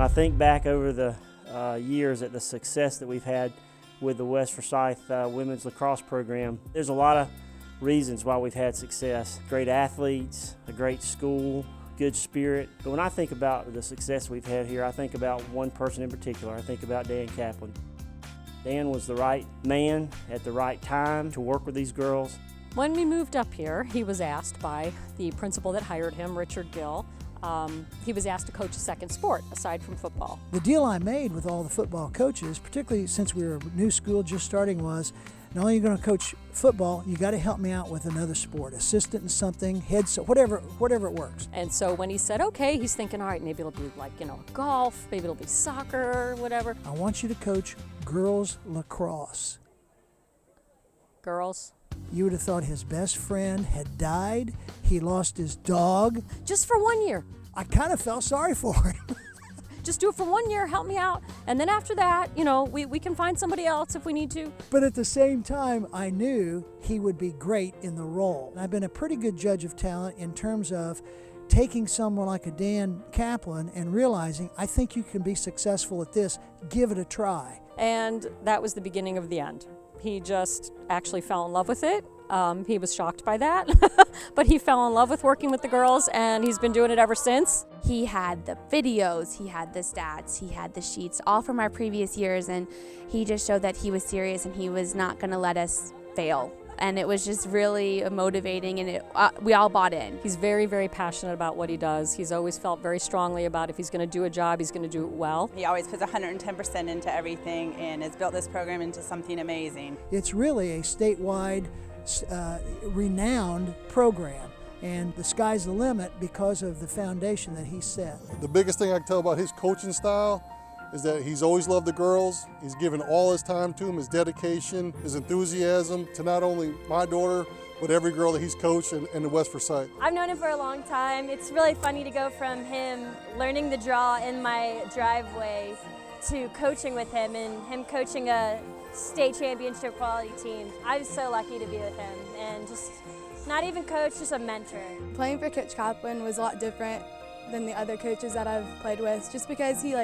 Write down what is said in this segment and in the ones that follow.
I think back over the years at the success that we've had with the West Forsyth women's lacrosse program, there's a lot of reasons why we've had success. Great athletes, a great school, good spirit. But when I think about the success we've had here, I think about one person in particular. I think about Dan Kaplan. Dan was the right man at the right time to work with these girls. When we moved up here, he was asked by the principal that hired him, Richard Gill, he was asked to coach a second sport aside from football. The deal I made with all the football coaches, particularly since we were a new school just starting, was not only are you going to coach football, you got to help me out with another sport, assistant in something, head, so whatever it works. And so when he said okay, he's thinking, all right, maybe it'll be like, golf, maybe it'll be soccer, whatever. I want you to coach girls lacrosse. Girls? You would have thought his best friend had died. He lost his dog. Just for 1 year. I kind of felt sorry for him. Just do it for 1 year, help me out. And then after that, we can find somebody else if we need to. But at the same time, I knew he would be great in the role. I've been a pretty good judge of talent in terms of taking someone like a Dan Kaplan and realizing, I think you can be successful at this, give it a try. And that was the beginning of the end. He just actually fell in love with it. He was shocked by that, but he fell in love with working with the girls, and he's been doing it ever since. He had the videos, he had the stats, he had the sheets, all from our previous years, and he just showed that he was serious and he was not going to let us fail. And it was just really motivating, and we all bought in. He's very, very passionate about what he does. He's always felt very strongly about if he's going to do a job, he's going to do it well. He always puts 110% into everything and has built this program into something amazing. It's really a statewide, renowned program, and the sky's the limit because of the foundation that he set. The biggest thing I can tell about his coaching style is that he's always loved the girls. He's given all his time to them, his dedication, his enthusiasm to not only my daughter, but every girl that he's coached in the West Forsyth. I've known him for a long time. It's really funny to go from him learning the draw in my driveway to coaching with him and him coaching a state championship quality team. I'm so lucky to be with him and just not even coach, just a mentor. Playing for Coach Kaplan was a lot different than the other coaches that I've played with, just because he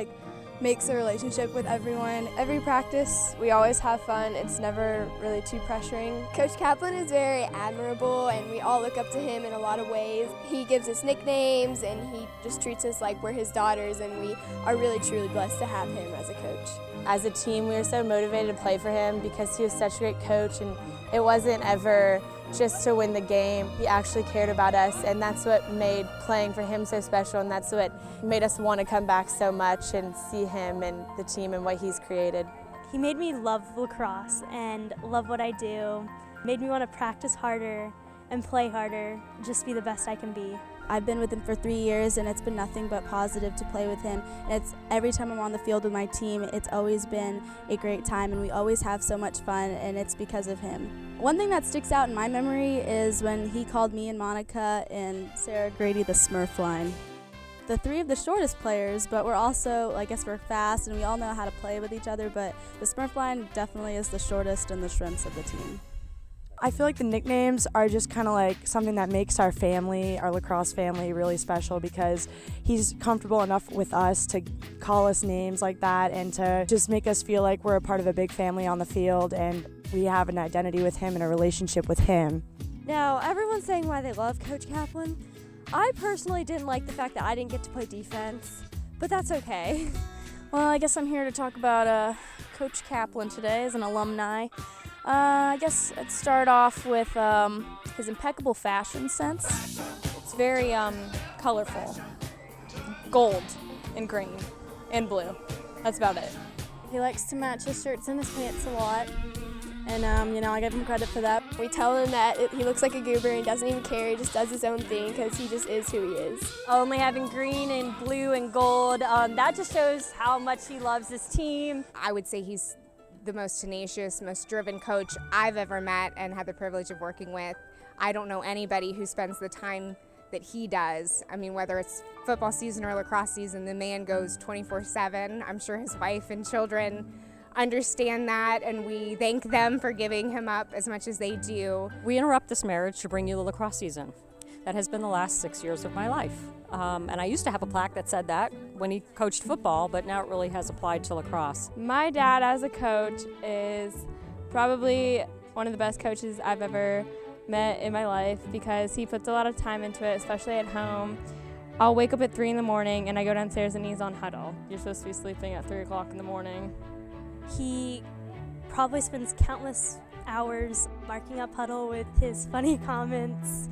makes a relationship with everyone. Every practice, we always have fun. It's never really too pressuring. Coach Kaplan is very admirable, and we all look up to him in a lot of ways. He gives us nicknames, and he just treats us like we're his daughters, and we are really truly blessed to have him as a coach. As a team, we were so motivated to play for him because he was such a great coach, and it wasn't ever just to win the game. He actually cared about us, and that's what made playing for him so special, and that's what made us want to come back so much and see him and the team and what he's created. He made me love lacrosse and love what I do. Made me want to practice harder and play harder, just be the best I can be. I've been with him for 3 years, and it's been nothing but positive to play with him. And every time I'm on the field with my team, it's always been a great time, and we always have so much fun, and it's because of him. One thing that sticks out in my memory is when he called me and Monica and Sarah Grady the Smurf line. The three of the shortest players, but we're also, I guess we're fast, and we all know how to play with each other, but the Smurf line definitely is the shortest and the shrimps of the team. I feel like the nicknames are just kind of like something that makes our family, our lacrosse family, really special because he's comfortable enough with us to call us names like that and to just make us feel like we're a part of a big family on the field and we have an identity with him and a relationship with him. Now, everyone's saying why they love Coach Kaplan. I personally didn't like the fact that I didn't get to play defense, but that's okay. Well, I guess I'm here to talk about Coach Kaplan today as an alumni. I guess I'd start off with his impeccable fashion sense. It's very colorful. Gold and green and blue. That's about it. He likes to match his shirts and his pants a lot. And, I give him credit for that. We tell him that he looks like a goober and doesn't even care. He just does his own thing because he just is who he is. Only having green and blue and gold, that just shows how much he loves his team. I would say he's the most tenacious, most driven coach I've ever met and had the privilege of working with. I don't know anybody who spends the time that he does. I mean, whether it's football season or lacrosse season, the man goes 24/7. I'm sure his wife and children understand that, and we thank them for giving him up as much as they do. We interrupt this marriage to bring you the lacrosse season. that has been the last 6 years of my life. And I used to have a plaque that said that when he coached football, but now it really has applied to lacrosse. My dad as a coach is probably one of the best coaches I've ever met in my life because he puts a lot of time into it, especially at home. I'll wake up at 3 in the morning and I go downstairs and he's on huddle. You're supposed to be sleeping at 3 o'clock in the morning. He probably spends countless hours marking up huddle with his funny comments.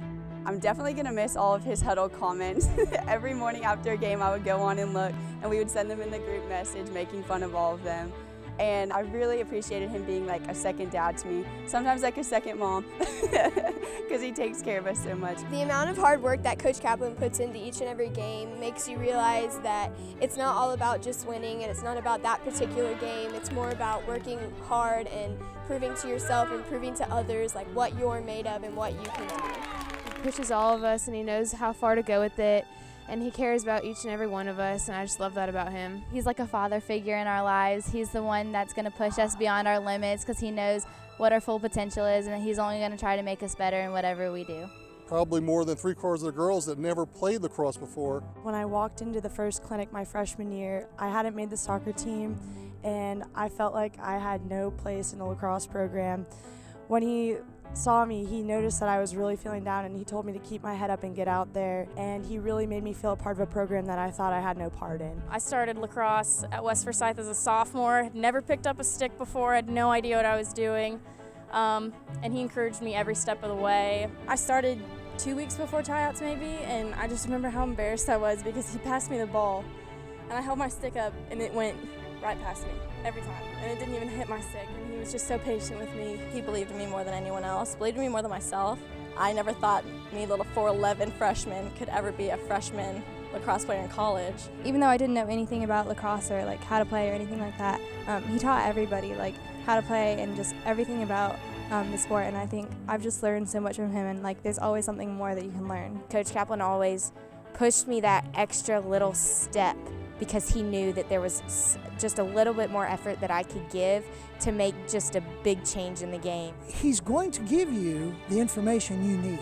I'm definitely going to miss all of his huddle comments. Every morning after a game I would go on and look, and we would send them in the group message making fun of all of them. And I really appreciated him being like a second dad to me, sometimes like a second mom, because he takes care of us so much. The amount of hard work that Coach Kaplan puts into each and every game makes you realize that it's not all about just winning and it's not about that particular game. It's more about working hard and proving to yourself and proving to others like what you're made of and what you can do. He pushes all of us and he knows how far to go with it. And he cares about each and every one of us, and I just love that about him. He's like a father figure in our lives. He's the one that's going to push us beyond our limits because he knows what our full potential is, and he's only going to try to make us better in whatever we do. Probably more than 3/4 of the girls that never played lacrosse before. When I walked into the first clinic my freshman year, I hadn't made the soccer team, and I felt like I had no place in the lacrosse program. When he saw me, he noticed that I was really feeling down, and he told me to keep my head up and get out there, and he really made me feel a part of a program that I thought I had no part in. I started lacrosse at West Forsyth as a sophomore, had never picked up a stick before, had no idea what I was doing, and he encouraged me every step of the way. I started 2 weeks before tryouts maybe, and I just remember how embarrassed I was because he passed me the ball, and I held my stick up, and it went right past me every time, and it didn't even hit my stick, and he was just so patient with me. He believed in me more than anyone else, believed in me more than myself. I never thought me, little 4'11" freshman, could ever be a freshman lacrosse player in college. Even though I didn't know anything about lacrosse or like how to play or anything like that, he taught everybody like how to play and just everything about the sport, and I think I've just learned so much from him, and like there's always something more that you can learn. Coach Kaplan always pushed me that extra little step because he knew that there was just a little bit more effort that I could give to make just a big change in the game. He's going to give you the information you need.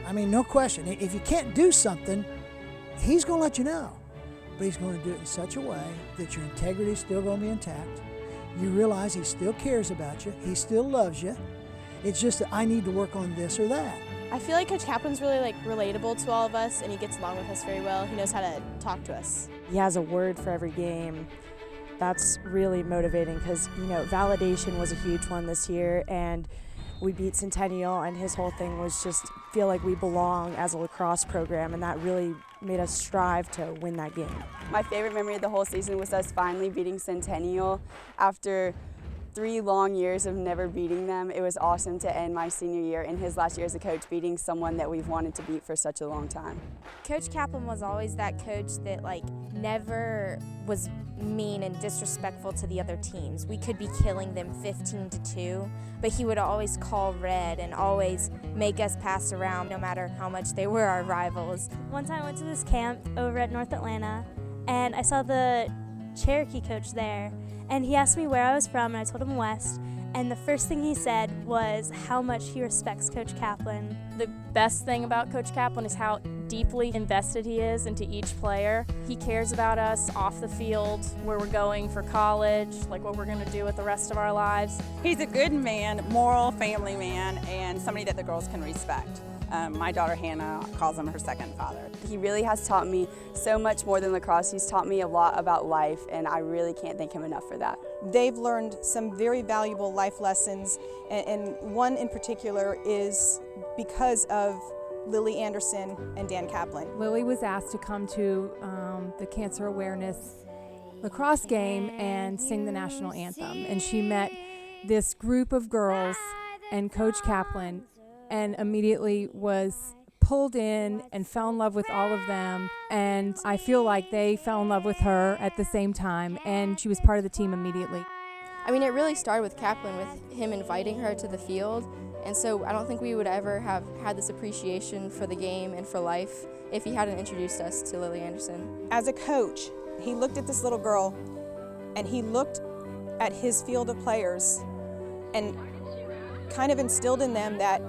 I mean, no question. If you can't do something, he's going to let you know. But he's going to do it in such a way that your integrity is still going to be intact. You realize he still cares about you. He still loves you. It's just that I need to work on this or that. I feel like Coach Kaplan's really like relatable to all of us, and he gets along with us very well. He knows how to talk to us. He has a word for every game. That's really motivating because, you know, validation was a huge one this year, and we beat Centennial, and his whole thing was just feel like we belong as a lacrosse program, and that really made us strive to win that game. My favorite memory of the whole season was us finally beating Centennial after 3 long years of never beating them. It was awesome to end my senior year in his last year as a coach beating someone that we've wanted to beat for such a long time. Coach Kaplan was always that coach that like never was mean and disrespectful to the other teams. We could be killing them 15-2, but he would always call red and always make us pass around no matter how much they were our rivals. One time I went to this camp over at North Atlanta, and I saw the Cherokee coach there, and he asked me where I was from, and I told him West, and the first thing he said was how much he respects Coach Kaplan. The best thing about Coach Kaplan is how deeply invested he is into each player. He cares about us off the field, where we're going for college, like what we're going to do with the rest of our lives. He's a good man, moral family man, and somebody that the girls can respect. My daughter Hannah calls him her second father. He really has taught me so much more than lacrosse. He's taught me a lot about life, and I really can't thank him enough for that. They've learned some very valuable life lessons, and one in particular is because of Lily Anderson and Dan Kaplan. Lily was asked to come to the cancer awareness lacrosse game and sing the national anthem, and she met this group of girls and Coach Kaplan and immediately was pulled in and fell in love with all of them, and I feel like they fell in love with her at the same time, and she was part of the team immediately. I mean, it really started with Kaplan, with him inviting her to the field, and so I don't think we would ever have had this appreciation for the game and for life if he hadn't introduced us to Lily Anderson. As a coach, he looked at this little girl, and he looked at his field of players and kind of instilled in them that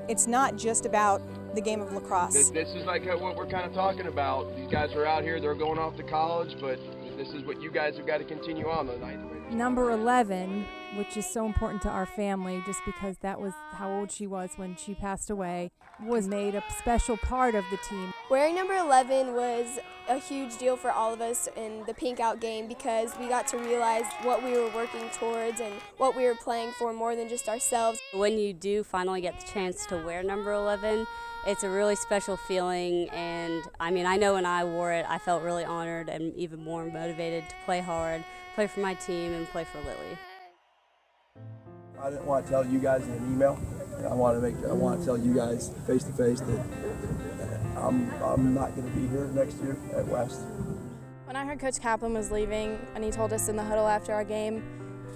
it's not just about the game of lacrosse. This is like what we're kind of talking about. These guys are out here, they're going off to college, but this is what you guys have got to continue on the night. Number 11, which is so important to our family just because that was how old she was when she passed away, was made a special part of the team. Wearing number 11 was a huge deal for all of us in the Pink Out game because we got to realize what we were working towards and what we were playing for more than just ourselves. When you do finally get the chance to wear number 11, it's a really special feeling, and I mean, I know when I wore it, I felt really honored and even more motivated to play hard, play for my team, and play for Lily. I didn't want to tell you guys in an email. I want to tell you guys face to face that I'm not going to be here next year at West. When I heard Coach Kaplan was leaving and he told us in the huddle after our game,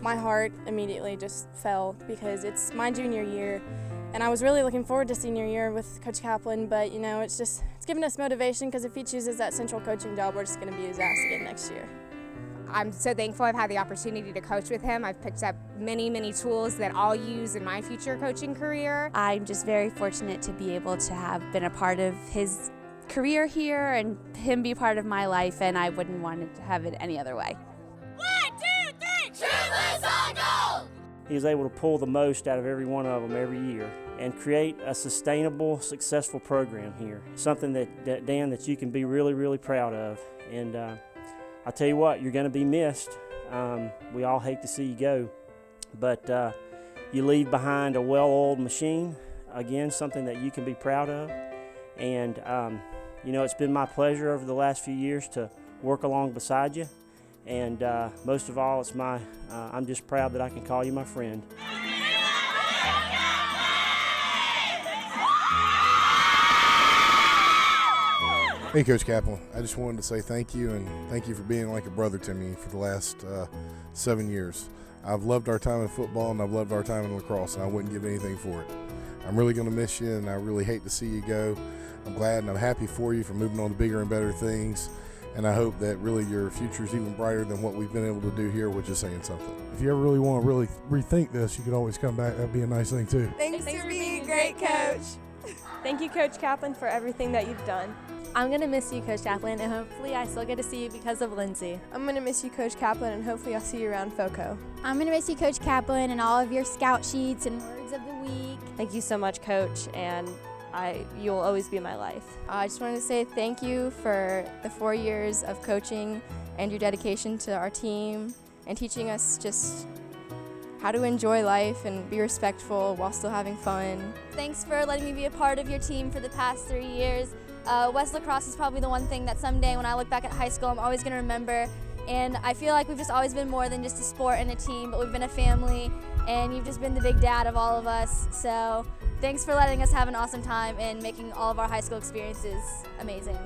my heart immediately just fell because it's my junior year. And I was really looking forward to senior year with Coach Kaplan, but you know, it's given us motivation because if he chooses that central coaching job, we're just going to be his ass again next year. I'm so thankful I've had the opportunity to coach with him. I've picked up many, many tools that I'll use in my future coaching career. I'm just very fortunate to be able to have been a part of his career here and him be part of my life, and I wouldn't want to have it any other way. 1, 2, 3, Triplets on goal! He was able to pull the most out of every one of them every year and create a sustainable, successful program here. Something that Dan, that you can be really, really proud of. And I'll tell you what, you're going to be missed. We all hate to see you go, but you leave behind a well-oiled machine. Again, something that you can be proud of. And you know, it's been my pleasure over the last few years to work along beside you. And most of all, I'm just proud that I can call you my friend. Hey, Coach Kaplan, I just wanted to say thank you, and thank you for being like a brother to me for the last 7 years. I've loved our time in football, and I've loved our time in lacrosse, and I wouldn't give anything for it. I'm really going to miss you, and I really hate to see you go. I'm glad and I'm happy for you for moving on to bigger and better things, and I hope that really your future is even brighter than what we've been able to do here, which is saying something. If you ever really want to really rethink this, you could always come back. That'd be a nice thing, too. Thanks for being a great coach. Thank you, Coach Kaplan, for everything that you've done. I'm going to miss you, Coach Kaplan, and hopefully I still get to see you because of Lindsay. I'm going to miss you, Coach Kaplan, and hopefully I'll see you around FOCO. I'm going to miss you, Coach Kaplan, and all of your scout sheets and words of the week. Thank you so much, Coach, and you'll always be my life. I just wanted to say thank you for the 4 years of coaching and your dedication to our team and teaching us just how to enjoy life and be respectful while still having fun. Thanks for letting me be a part of your team for the past 3 years. West Lacrosse is probably the one thing that someday when I look back at high school I'm always going to remember, and I feel like we've just always been more than just a sport and a team, but we've been a family, and you've just been the big dad of all of us, so thanks for letting us have an awesome time and making all of our high school experiences amazing.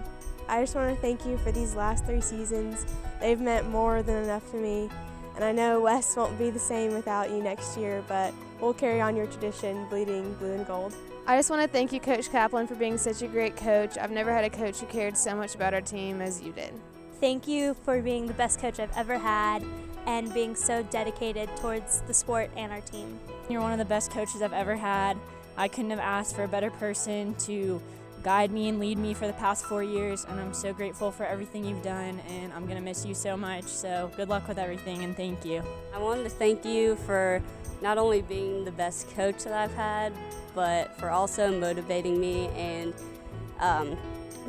I just want to thank you for these last 3 seasons. They've meant more than enough to me, and I know West won't be the same without you next year, but we'll carry on your tradition, bleeding blue and gold. I just want to thank you, Coach Kaplan, for being such a great coach. I've never had a coach who cared so much about our team as you did. Thank you for being the best coach I've ever had and being so dedicated towards the sport and our team. You're one of the best coaches I've ever had. I couldn't have asked for a better person to guide me and lead me for the past 4 years, and I'm so grateful for everything you've done, and I'm going to miss you so much, so good luck with everything, and thank you. I wanted to thank you for not only being the best coach that I've had, but for also motivating me and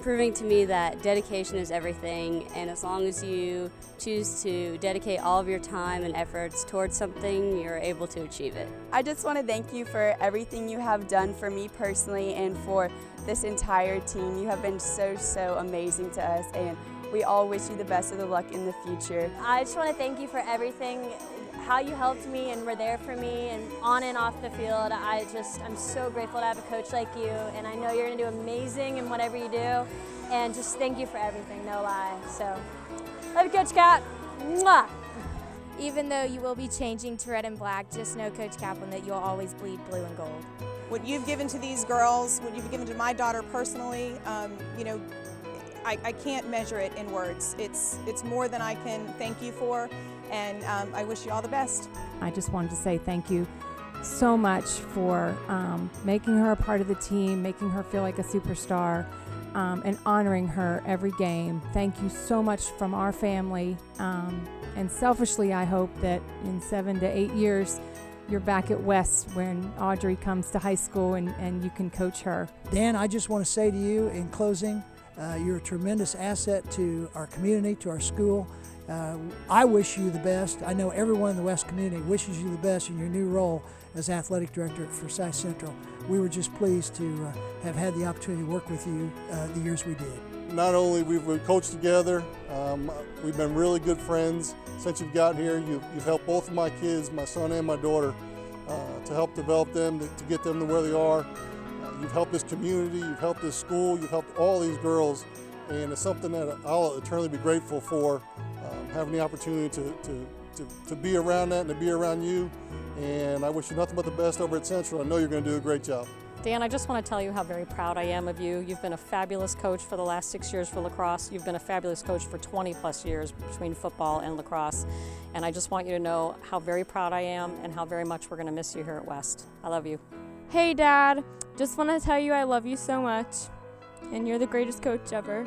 proving to me that dedication is everything, and as long as you choose to dedicate all of your time and efforts towards something, you're able to achieve it. I just want to thank you for everything you have done for me personally and for this entire team. You have been so, so amazing to us, and we all wish you the best of the luck in the future. I just want to thank you for everything, how you helped me and were there for me and on and off the field. I'm so grateful to have a coach like you, and I know you're going to do amazing in whatever you do, and just thank you for everything, no lie. So, love you, Coach Cap. Mwah! Even though you will be changing to red and black, just know, Coach Kaplan, that you'll always bleed blue and gold. What you've given to these girls, what you've given to my daughter personally, you know, I can't measure it in words. It's more than I can thank you for, and I wish you all the best. I just wanted to say thank you so much for making her a part of the team, making her feel like a superstar, and honoring her every game. Thank you so much from our family. And selfishly, I hope that in 7 to 8 years, you're back at West when Audrey comes to high school and you can coach her. Dan, I just want to say to you in closing, you're a tremendous asset to our community, to our school. I wish you the best. I know everyone in the West community wishes you the best in your new role as athletic director at Forsyth Central. We were just pleased to have had the opportunity to work with you the years we did. Not only we've coached together, we've been really good friends since you've gotten here. You've helped both of my kids, my son and my daughter, to help develop them, to get them to where they are. You've helped this community, you've helped this school, you've helped all these girls, and it's something that I'll eternally be grateful for, having the opportunity to be around that and to be around you. And I wish you nothing but the best over at Central. I know you're going to do a great job. Dan, I just want to tell you how very proud I am of you. You've been a fabulous coach for the last 6 years for lacrosse. You've been a fabulous coach for 20 plus years between football and lacrosse. And I just want you to know how very proud I am and how very much we're going to miss you here at West. I love you. Hey Dad, just want to tell you I love you so much and you're the greatest coach ever.